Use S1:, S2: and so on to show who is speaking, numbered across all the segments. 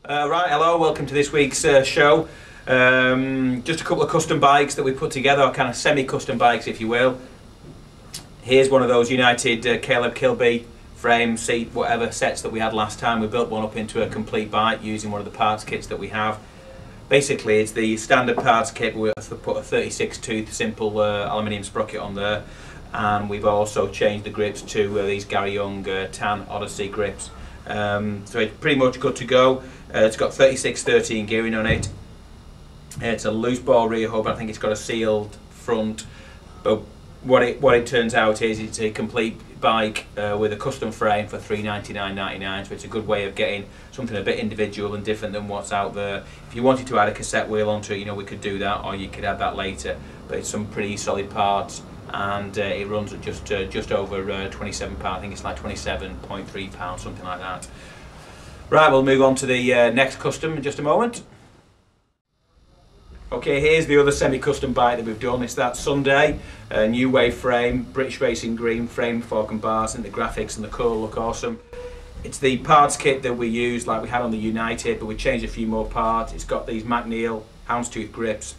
S1: Right, hello, welcome to this week's show. Just a couple of custom bikes that we put together, or kind of semi-custom bikes if you will. Here's one of those United Caleb Kilby frame, seat, whatever sets that we had last time. We built one up into a complete bike using one of the parts kits that we have. Basically it's the standard parts kit, but we have put a 36 tooth simple aluminium sprocket on there, and we've also changed the grips to these Gary Young tan Odyssey grips. So it's pretty much good to go. It's got 36-13 gearing on it. It's a loose ball rear hub. I think it's got a sealed front. But what it turns out is it's a complete bike with a custom frame for $399.99. So it's a good way of getting something a bit individual and different than what's out there. If you wanted to add a cassette wheel onto it, you know, we could do that, or you could add that later. But it's some pretty solid parts, and it runs at just over £27. I think it's like £27.3, something like that. Right, we'll move on to the next custom in just a moment. Okay, here's the other semi-custom bike that we've done. It's that Sunday, new wave frame, British Racing green frame, fork and bars, and the graphics and the colour look awesome. It's the parts kit that we used like we had on the United, but we changed a few more parts. It's got these McNeil houndstooth grips,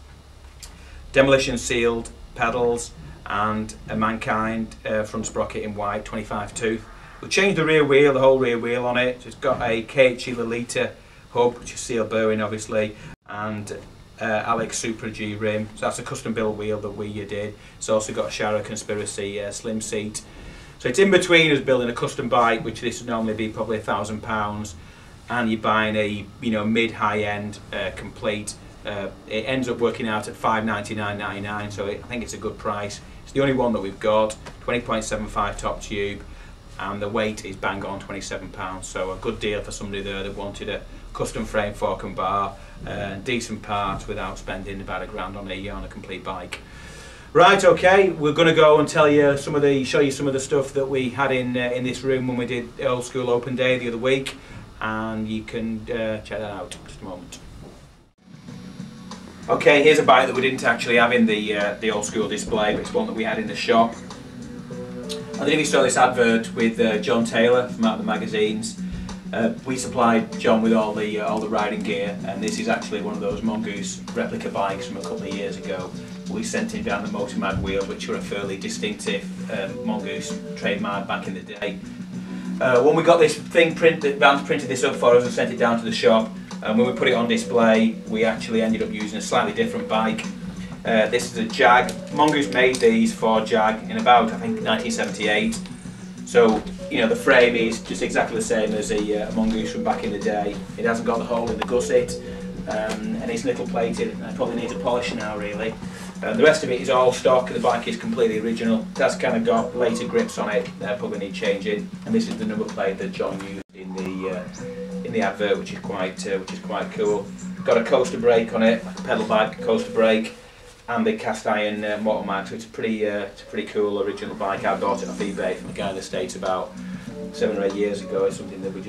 S1: demolition sealed pedals, and a Mankind front sprocket in white, 25 tooth. We've changed the rear wheel, the whole rear wheel on it. So it's got a KHE Lolita hub, which is seal bearing obviously, and Alex Super G rim. So that's a custom built wheel that we did. It's also got a Shara Conspiracy slim seat. So it's in between us building a custom bike, which this would normally be probably £1,000, and you're buying a mid-high end complete. It ends up working out at $599.99, so I think it's a good price. It's the only one that we've got, 20.75 top tube, and the weight is bang on £27, so a good deal for somebody there that wanted a custom frame, fork and bar, decent parts without spending about £1,000 on a complete bike. Right, okay, we're going to go and show you some of the stuff that we had in this room when we did Old School Open Day the other week, and you can check that out in just a moment. Okay, here's a bike that we didn't actually have in the old school display, but it's one that we had in the shop. I don't know if you saw this advert with John Taylor from out of the magazines. We supplied John with all the riding gear, and this is actually one of those Mongoose replica bikes from a couple of years ago. We sent him down the Motormag wheels, which were a fairly distinctive Mongoose trademark back in the day. When we got this thing Vance printed this up for us and sent it down to the shop, and when we put it on display, we actually ended up using a slightly different bike. This is a Jag. Mongoose made these for Jag in about, I think, 1978. So, you know, the frame is just exactly the same as a Mongoose from back in the day. It hasn't got the hole in the gusset, and it's nickel plated, and it probably needs a polish now really. The rest of it is all stock. The bike is completely original. That's kind of got later grips on it, probably need changing. And this is the number plate that John used in the advert, which is quite cool. Got a coaster brake on it, like a pedal bike coaster brake, and the cast iron motor mag. So it's a pretty cool original bike. I bought it off eBay from a guy in the States about 7 or 8 years ago. It's something that we'll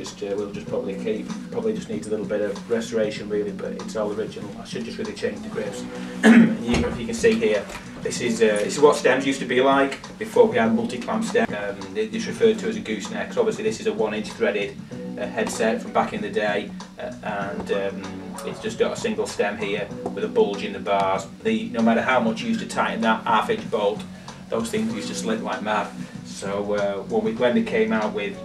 S1: just probably keep. Probably just needs a little bit of restoration really, but it's all original. I should just really change the grips. If you can see here, this is what stems used to be like before we had multi-clamp stem. It's referred to as a gooseneck. So obviously this is a 1-inch threaded headset from back in the day, and it's just got a single stem here with a bulge in the bars. No matter how much you used to tighten that half-inch bolt, those things used to slip like mad. So when they came out with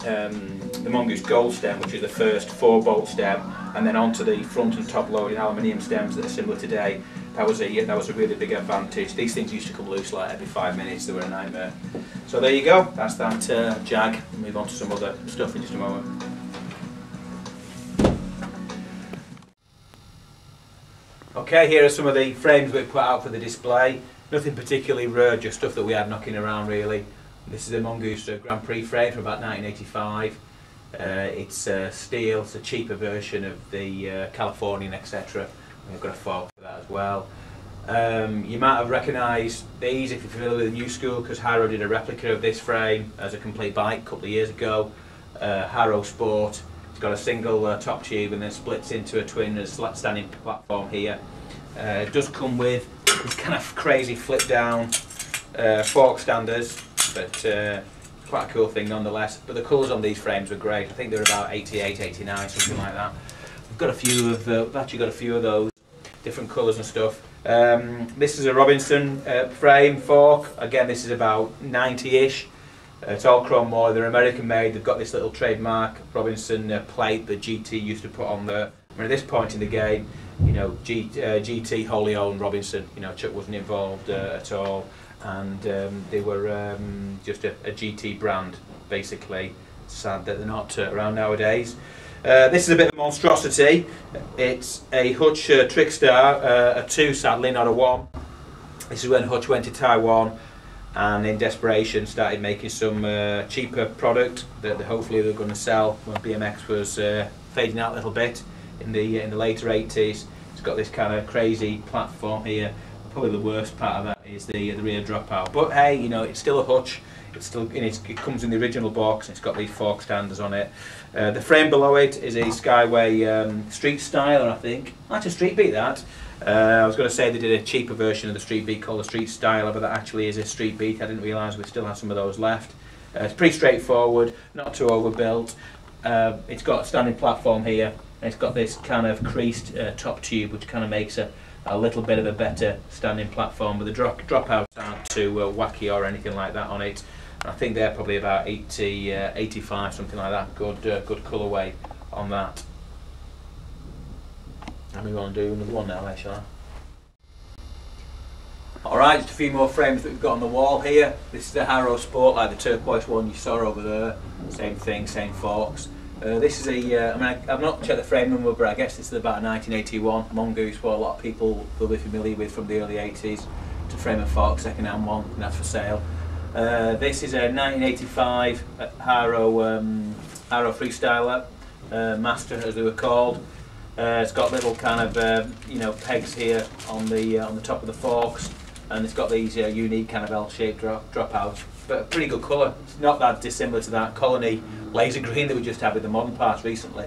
S1: the Mongoose Gold stem, which is the first 4-bolt stem, and then onto the front and top loading aluminium stems that are similar today, that was a really big advantage. These things used to come loose like every 5 minutes. They were a nightmare. So there you go. That's that Jag. We'll move on to some other stuff in just a moment. Okay, here are some of the frames we've put out for the display. Nothing particularly rare, just stuff that we had knocking around really. This is a Mongoose Grand Prix frame from about 1985. It's steel, it's a cheaper version of the Californian, etc. We've got a fork for that as well. You might have recognised these if you're familiar with the new school, because Harrow did a replica of this frame as a complete bike a couple of years ago. Harrow Sport. It's got a single top tube and then splits into a twin standing platform here. It does come with these kind of crazy flip down fork standers, but quite a cool thing nonetheless. But the colours on these frames were great. I think they were about 88, 89, something like that. We've got a few of, we've actually got a few of those, different colours and stuff. This is a Robinson frame fork. Again, this is about 90-ish. It's all chrome moly. They're American made. They've got this little trademark Robinson plate that GT used to put on there. I mean, at this point in the game, you know, GT wholly owned Robinson. You know, Chuck wasn't involved at all, and they were just a GT brand, basically. Sad that they're not around nowadays. This is a bit of a monstrosity. It's a Hutch Trickstar, a 2 sadly, not a 1. This is when Hutch went to Taiwan and in desperation started making some cheaper product that hopefully they're going to sell when BMX was fading out a little bit in the later 80s. It's got this kind of crazy platform here. Probably the worst part of that is the rear dropout. But hey, you know, it's still a Hutch. It's still it comes in the original box. It's got these fork standers on it. The frame below it is a Skyway Street Styler, I think. That's a Street Beat, that. I was going to say they did a cheaper version of the Street Beat called the Street Styler, but that actually is a Street Beat. I didn't realise we still have some of those left. It's pretty straightforward, not too overbuilt. It's got a standing platform here, and it's got this kind of creased top tube, which kind of makes a little bit of a better standing platform, but the dropouts aren't too wacky or anything like that on it. I think they're probably about 80, 85, something like that. Good colourway on that. And we want to do another one now, shall I? Alright, just a few more frames that we've got on the wall here. This is the Harrow Sportlight, the turquoise one you saw over there. Same thing, same forks. This is a, I mean, I've not checked the frame number, but I guess this is about a 1981 Mongoose, what a lot of people will be familiar with from the early 80s. It's a frame and fork, second-hand one, and that's for sale. This is a 1985 Harrow Freestyler Master, as they were called. It's got little kind of you know, pegs here on the top of the forks, and it's got these unique kind of L-shaped dropouts. But a pretty good colour. It's not that dissimilar to that Colony laser green that we just had with the modern parts recently.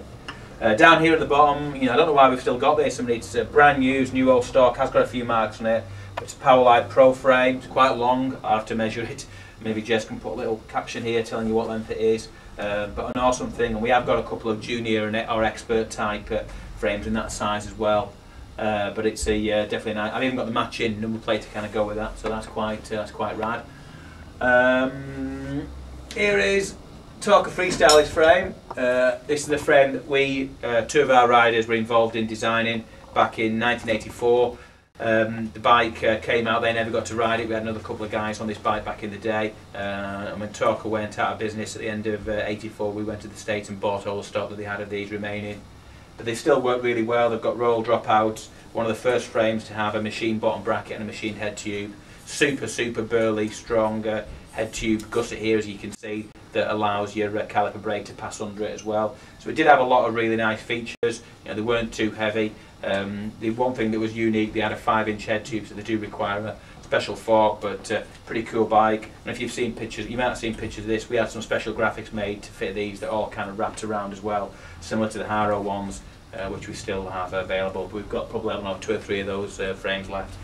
S1: Down here at the bottom, you know, I don't know why we've still got this. I mean, it's brand new old stock. Has got a few marks on it. It's a Powerlight Pro frame. It's quite long. I have to measure it. Maybe Jess can put a little caption here telling you what length it is. But an awesome thing, and we have got a couple of junior or expert type frames in that size as well. But it's a definitely nice. I've even got the matching number plate to kind of go with that, so that's quite rad. Here is Talker Freestylers frame. This is the frame that we, two of our riders, were involved in designing back in 1984. The bike came out, they never got to ride it. We had another couple of guys on this bike back in the day, and when Talker went out of business at the end of 84, we went to the States and bought all the stock that they had of these remaining. But they still work really well. They've got roll dropouts, one of the first frames to have a machine bottom bracket and a machine head tube. Super burly, strong head tube gusset here, as you can see, that allows your caliper brake to pass under it as well. So it did have a lot of really nice features. You know, they weren't too heavy. The one thing that was unique, they had a 5-inch head tube, so they do require a special fork, but pretty cool bike. And if you've seen pictures, you might have seen pictures of this, we had some special graphics made to fit these that all kind of wrapped around as well, similar to the Harrow ones, which we still have available. But we've got probably, I don't know, 2 or 3 of those frames left.